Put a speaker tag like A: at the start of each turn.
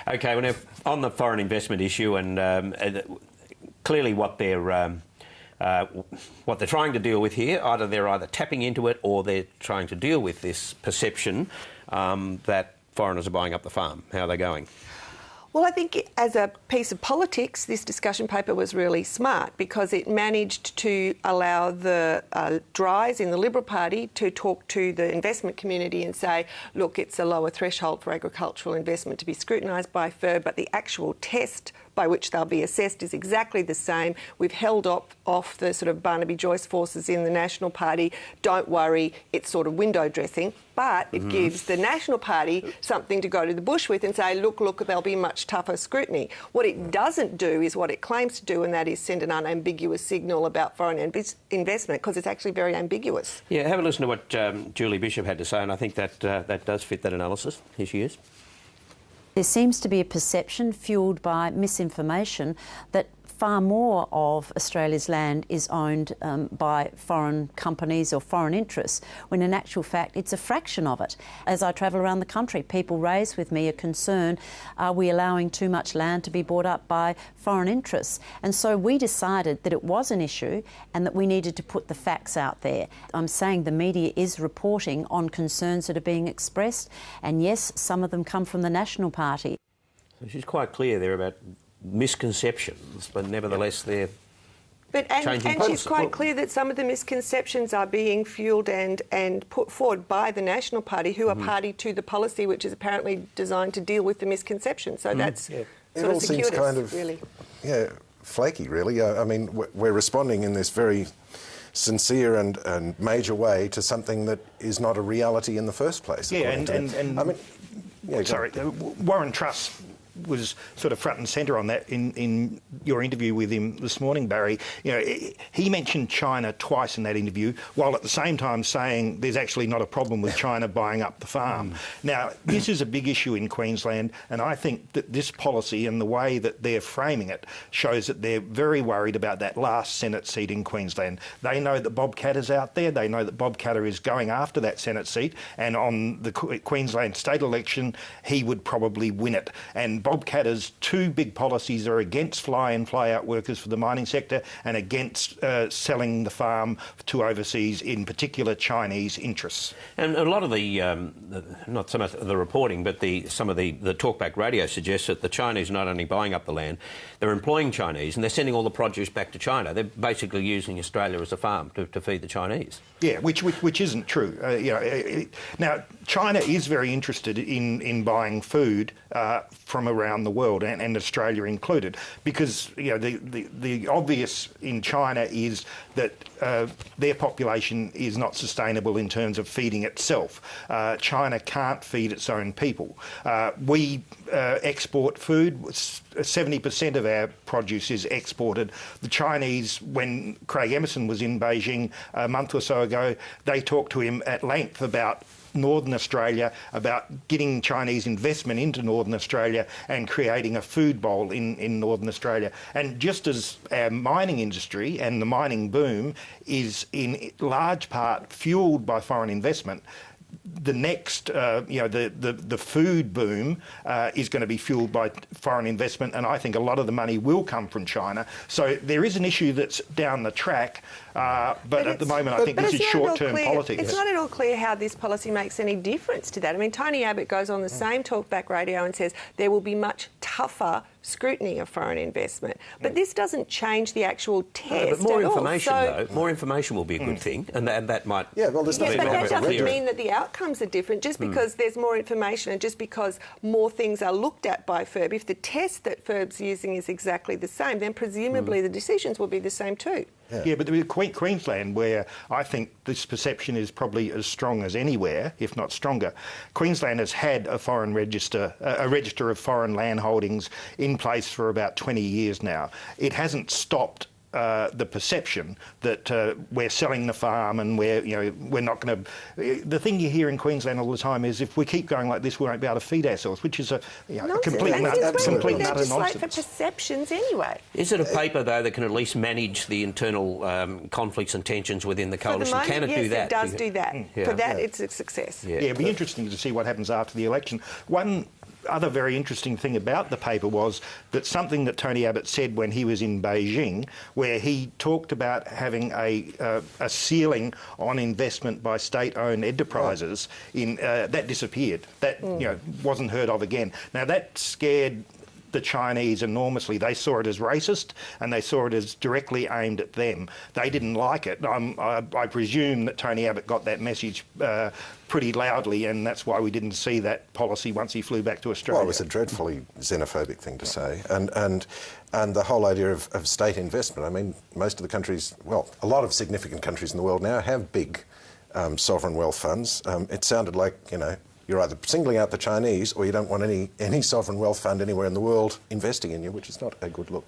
A: Okay, well, now, on the foreign investment issue, and clearly what they're trying to deal with here, they're either tapping into it or they're trying to deal with this perception that foreigners are buying up the farm. How are they going?
B: Well, I think as a piece of politics, this discussion paper was really smart because it managed to allow the dries in the Liberal Party to talk to the investment community and say, look, it's a lower threshold for agricultural investment to be scrutinised by FIRB, but the actual test by which they'll be assessed is exactly the same. We've held off the sort of Barnaby Joyce forces in the National Party. Don't worry, it's sort of window dressing. But it gives the National Party something to go to the bush with and say, look, there'll be much tougher scrutiny. What it doesn't do is what it claims to do, and that is send an unambiguous signal about foreign investment, because it's actually very ambiguous.
A: Yeah, have a listen to what Julie Bishop had to say, and I think that that does fit that analysis. Here she is.
C: There seems to be a perception fuelled by misinformation that far more of Australia's land is owned by foreign companies or foreign interests, when in actual fact it's a fraction of it. As I travel around the country, people raise with me a concern, are we allowing too much land to be bought up by foreign interests? And so we decided that it was an issue and that we needed to put the facts out there. I'm saying the media is reporting on concerns that are being expressed, and yes, some of them come from the National Party.
A: So she's quite clear there about misconceptions, but nevertheless they're changing
B: and she's quite clear that some of the misconceptions are being fuelled and put forward by the National Party, who are party to the policy which is apparently designed to deal with the misconceptions. So that's
D: it all seems kind of really, flaky, really. I mean, we're responding in this very sincere and major way to something that is not a reality in the first place.
E: Yeah, and I mean, sorry, Warren Truss was sort of front and centre on that in your interview with him this morning, Barry. You know, he mentioned China twice in that interview, while at the same time saying there's actually not a problem with China buying up the farm. Now, this is a big issue in Queensland, and I think that this policy and the way that they're framing it shows that they're very worried about that last Senate seat in Queensland. They know that Bob Katter's out there. They know that Bob Katter is going after that Senate seat, and on the Queensland state election, he would probably win it. And Bob Katter's two big policies are against fly-in, fly-out workers for the mining sector and against selling the farm to overseas, in particular Chinese interests. And
A: a lot of the, not so much the reporting, but some of the talkback radio suggests that the Chinese are not only buying up the land, they're employing Chinese and they're sending all the produce back to China. They're basically using Australia as a farm to feed the Chinese.
E: Yeah, which isn't true. Now, China is very interested in buying food from around the world, and Australia included, because the obvious in China is that their population is not sustainable in terms of feeding itself. China can't feed its own people. We export food. 70% of our produce is exported. The Chinese, when Craig Emerson was in Beijing a month or so ago, they talked to him at length about Northern Australia, about getting Chinese investment into Northern Australia and creating a food bowl in Northern Australia. And just as our mining industry and the mining boom is in large part fuelled by foreign investment, the next, the food boom is going to be fuelled by foreign investment, and I think a lot of the money will come from China. So there is an issue that's down the track, but at the moment I think this is short-term politics.
B: It's not at all clear how this policy makes any difference to that. I mean, Tony Abbott goes on the same talkback radio and says there will be much tougher scrutiny of foreign investment. But this doesn't change the actual test.
A: But more information, though, more information will be a good thing, and that might...
D: Yeah, well, there's nothing
B: but that doesn't mean that the outcomes are different just because there's more information and just because more things are looked at by FIRB. If the test that FIRB's using is exactly the same, then presumably the decisions will be the same too.
E: Yeah, but with Queensland, where I think this perception is probably as strong as anywhere, if not stronger, Queensland has had a foreign register, a register of foreign land holdings in place for about 20 years now. It hasn't stopped the perception that we're selling the farm and we're not going to... The thing you hear in Queensland all the time is if we keep going like this, we won't be able to feed ourselves, which is a complete nonsense.
B: For perceptions anyway.
A: Is it a paper, though, that can at least manage the internal conflicts and tensions within the coalition? Can it do that?
B: Yes, it does do that. For that, it's a success.
E: Yeah, it'd be interesting to see what happens after the election. One other very interesting thing about the paper was that something that Tony Abbott said when he was in Beijing, where he talked about having a ceiling on investment by state-owned enterprises, that disappeared. That wasn't heard of again. Now that scared the Chinese enormously. They saw it as racist and they saw it as directly aimed at them. They didn't like it. I presume that Tony Abbott got that message pretty loudly, and that's why we didn't see that policy once he flew back to Australia.
D: Well, it was a dreadfully xenophobic thing to say. And the whole idea of state investment, I mean, most of the countries, well, a lot of significant countries in the world now have big sovereign wealth funds. It sounded like, you're either singling out the Chinese or you don't want any sovereign wealth fund anywhere in the world investing in you, which is not a good look.